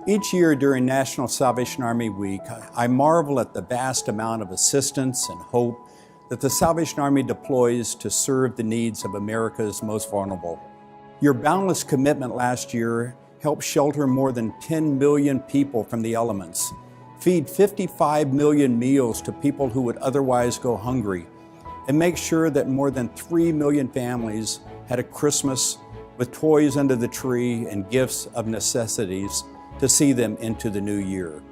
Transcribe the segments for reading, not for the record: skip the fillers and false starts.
Each year during National Salvation Army Week, I marvel at the vast amount of assistance and hope that the Salvation Army deploys to serve the needs of America's most vulnerable. Your boundless commitment last year helped shelter more than 10 million people from the elements, feed 55 million meals to people who would otherwise go hungry, and make sure that more than 3 million families had a Christmas with toys under the tree and gifts of necessities to see them into the new year.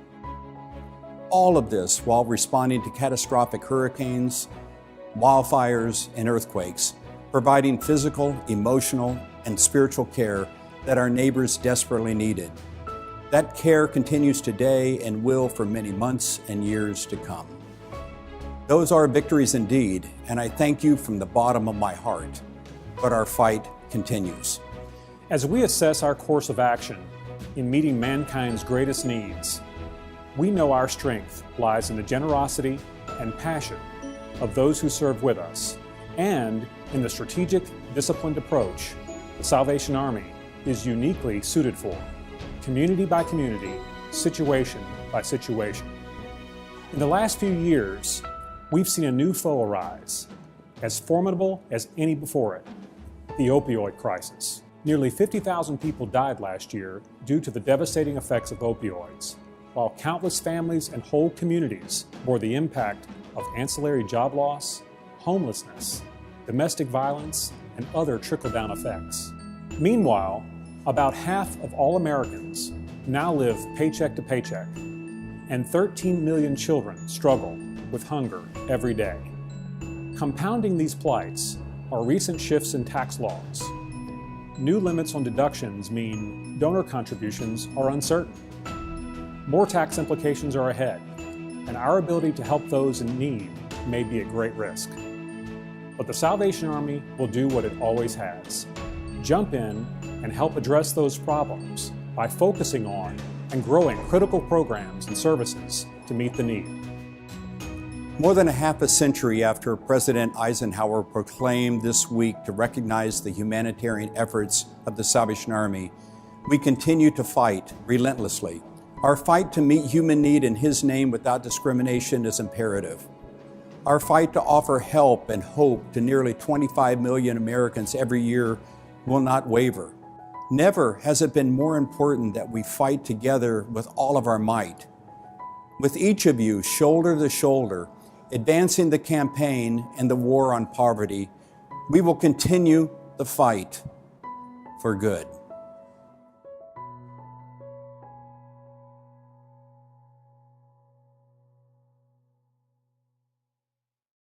All of this while responding to catastrophic hurricanes, wildfires, and earthquakes, providing physical, emotional, and spiritual care that our neighbors desperately needed. That care continues today and will for many months and years to come. Those are victories indeed, and I thank you from the bottom of my heart. But our fight continues. As we assess our course of action in meeting mankind's greatest needs, we know our strength lies in the generosity and passion of those who serve with us, and in the strategic, disciplined approach the Salvation Army is uniquely suited for, community by community, situation by situation. In the last few years, we've seen a new foe arise, as formidable as any before it, the opioid crisis. Nearly 50,000 people died last year due to the devastating effects of opioids, while countless families and whole communities bore the impact of ancillary job loss, homelessness, domestic violence, and other trickle-down effects. Meanwhile, about half of all Americans now live paycheck to paycheck, and 13 million children struggle with hunger every day. Compounding these plights are recent shifts in tax laws. New limits on deductions mean donor contributions are uncertain. More tax implications are ahead, and our ability to help those in need may be at great risk. But the Salvation Army will do what it always has: jump in and help address those problems by focusing on and growing critical programs and services to meet the need. More than a half a century after President Eisenhower proclaimed this week to recognize the humanitarian efforts of the Salvation Army, we continue to fight relentlessly. Our fight to meet human need in His name without discrimination is imperative. Our fight to offer help and hope to nearly 25 million Americans every year will not waver. Never has it been more important that we fight together with all of our might. With each of you shoulder to shoulder, advancing the campaign and the war on poverty, we will continue the fight for good.